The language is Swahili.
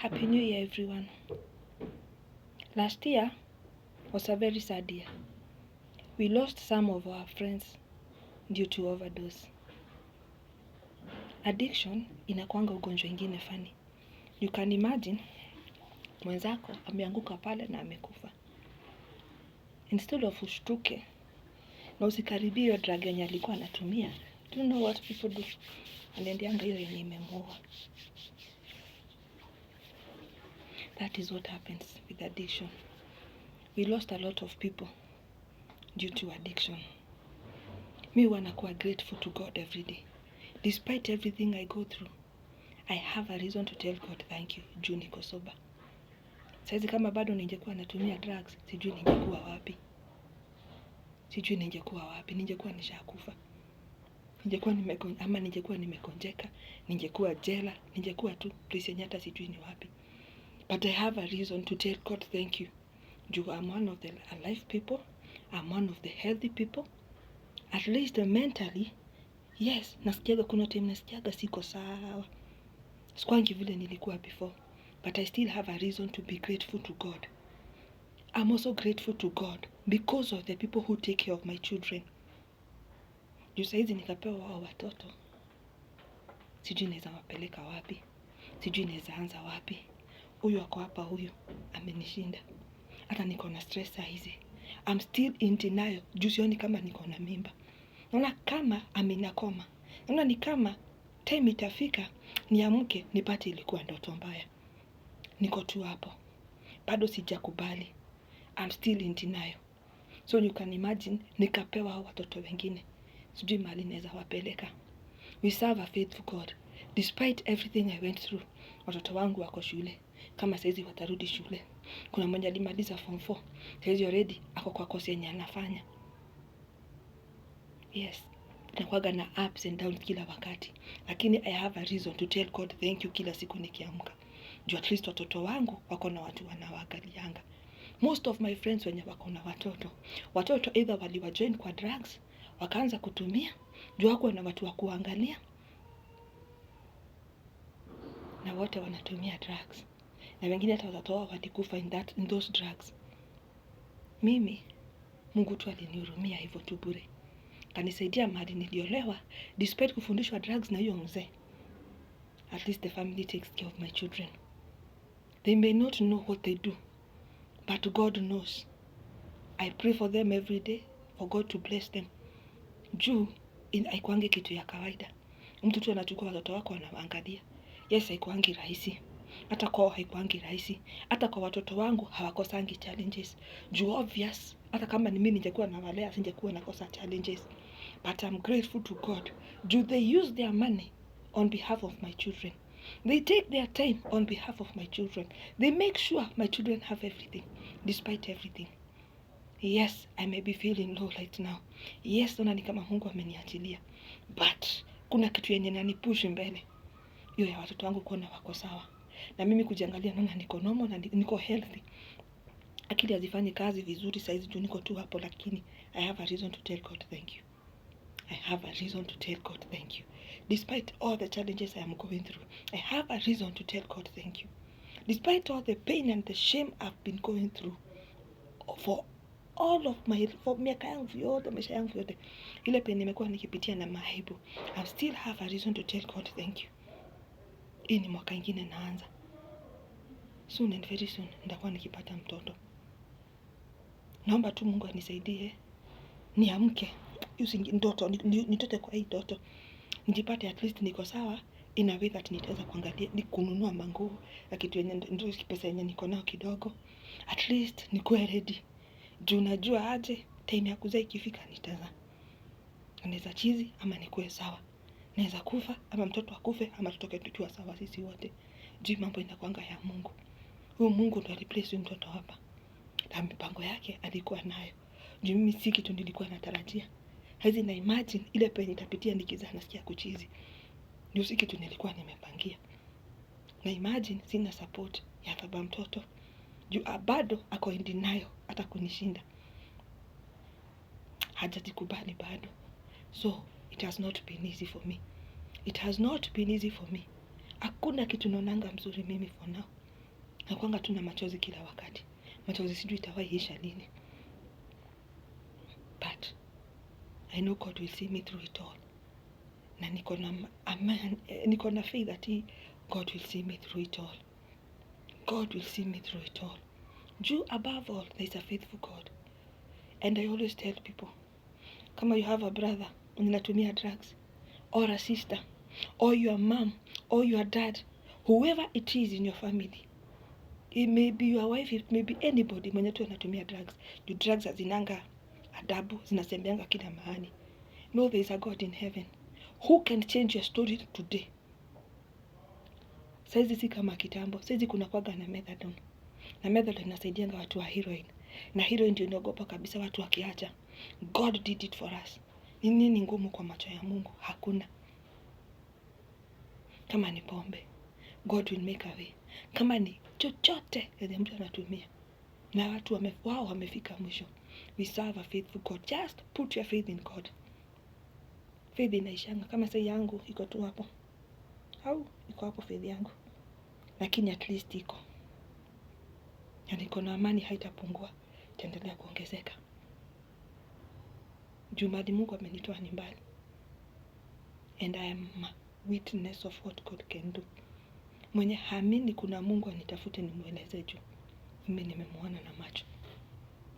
Happy New Year, everyone. Last year was a very sad year. We lost some of our friends due to overdose. Addiction inakuanga ugonjwa ingine funny. You can imagine mwenzako ameanguka pale na amekufa. Instead of ushtuke na usikaribie hiyo drug yenye alikuwa anatumia, do you know what people do? Anaendeanga hiyo yenye imemuua. That is what happens with addiction. We lost a lot of people due to addiction. Mi wanakuwa grateful to God every day. Despite everything I go through, I have a reason to tell God thank you, juu niko sober. Saizi kama bado ningekuwa natumia drugs, sijui ningekuwa wapi. Ningekuwa nishakufa. Ningekuwa nimekonjeka, ningekuwa jela, ningekuwa tu place yenye hata sijui ni wapi. But I have a reason to tell God thank you. Juu I'm one of the alive people, I'm one of the healthy people. At least mentally, yes, nasikiaga kuna time nasikiaga siko sawa. Sikwangi vile nilikuwa before, but I still have a reason to be grateful to God. I'm also grateful to God because of the people who take care of my children. Juu saizi nikapewa wao watoto. Sijui naweza wapeleka wapi. Sijui naweza anza wapi. Huyu ako hapa, huyu amenishinda. Hata niko na stress hizi. I'm still in denial. Juu sioni kama niko na mimba. Naona kama amenakoma. Naona ni kama time itafika niamke nipate ilikuwa ndoto mbaya. Niko tu hapo. Bado sijakubali. I'm still in denial. So you can imagine nikapewa hao watoto wengine. Sijui mahali naweza wapeleka. We serve a faithful God. Despite everything I went through, watoto wangu wako shule. Kama saizi watarudi shule. Kuna mmoja alimaliza form 4. Saizi already ako kwa course yenye anafanya. Yes. Nakuwaga na ups and downs kila wakati. Lakini I have a reason to tell God thank you kila siku nikiamka. Juu at least watoto wangu wako na watu wanawaangalianga. Most of my friends wenye wako na watoto either waliwajoin kwa drugs, wakaanza kutumia, juu wako na watu wa kuangalia, na wote wanatumia drugs. Na wengine hata watoto wao walikufa in those drugs. Mimi, Mungu tu alinihurumia hivyo tu bure. Kanisaidia mahali niliolewa, despite kufundishwa drugs na hiyo mzee. At least the family takes care of my children. They may not know what they do, but God knows. I pray for them every day, for God to bless them. Juu, haikuangi kitu ya kawaida. Mtu tu anachukua watoto wako anawaangalia. Yes, haikuangi rahisi. Hata kwao haikuangi rahisi. Hata kwa watoto wangu hawakosangi challenges. Juu obvious, hata kama ni mimi ningekuwa nawalea, singekuwa nakosa challenges. But I'm grateful to God. Juu they use their money on behalf of my children. They take their time on behalf of my children. They make sure my children have everything, despite everything. Yes, I may be feeling low right now. Yes, naona ni kama Mungu ameniachilia. But kuna kitu yenye inanipush mbele. Hiyo ya watoto wangu kuona wako sawa. Na mimi kujiangalia naona niko normal na niko healthy. Akili hazifanyi kazi vizuri saizi juu niko tu hapo, lakini I have a reason to tell God thank you. I have a reason to tell God thank you. Despite all the challenges I am going through, I have a reason to tell God thank you. Despite all the pain and the shame I've been going through for miaka yangu yote, maisha yangu yote, ile pain nimekuwa nikipitia na maibu, I still have a reason to tell God thank you. Hii ni mwaka ingine naanza. Soon and very soon nitakuwa nikipata mtoto. Naomba tu Mungu anisaidie niamke ndoto nitote kwa hii ndoto, nijipate at least niko sawa in a way that nitaweza kuangalia ni kununua manguo na kitu yenye ndio pesa yenye niko nayo kidogo, at least nikuwe ready. Juu najua aje time ya kuzaa ikifika naweza chizi ama nikuwe sawa, naweza kufa ama mtoto akufe ama tutoke tukiwa sawa sisi wote. Juu mambo inakuanga ya Mungu. Huyo Mungu ndo aliplace mtoto hapa na mipango yake alikuwa nayo. Juu mimi si kitu nilikuwa natarajia. Hizi na imagine ile penye nitapitia nikizaa nasikia kuchizi. Ndio si kitu nilikuwa nimepangia. Na imagine sina support ya baba mtoto. Juu bado ako in denial hata kunishinda. Hajajikubali bado. So it has not been easy for me. Hakuna kitu naonanga mzuri mimi for now. nakuanga tu na machozi kila wakati. Machozi sijui itawahi isha lini. But I know God will see me through it all. Na niko na faith that God will see me through it all. God will see me through it all. Juu above all, there is a faithful God. And I always tell people, kama you have a brother unatumia drugs, or a sister, or your mom, or your dad, whoever it is in your family, it may be your wife, it may be anybody mwenye tu anatumia drugs. You drugs hazinanga adabu, zinasembeanga kila mahali. No, there is a God in heaven who can change your story today. Saizi si kama kitambo. Saizi kuna kwaga na methadone. Na methadone inasaidianga watu wa heroin. Na heroin ndio inaogopa kabisa watu wakiacha. God did it for us. Nini ngumu kwa macho ya Mungu? Hakuna. Kama ni pombe, God will make a way. Kama ni chochote yenye mtu anatumia na watu wamefika mwisho, we serve a faithful God. Just put your faith in God. Faith inaishanga. Kama sai yangu iko tu hapo, au iko hapo faith yangu, lakini at least iko, na niko na amani, haitapungua, itaendelea kuongezeka. Jumadi Mungu amenitoa ni mbali, and I am a witness of what God can do. Mwenye haamini kuna Mungu anitafute nimweleze juu. Mimi nimemwona na macho.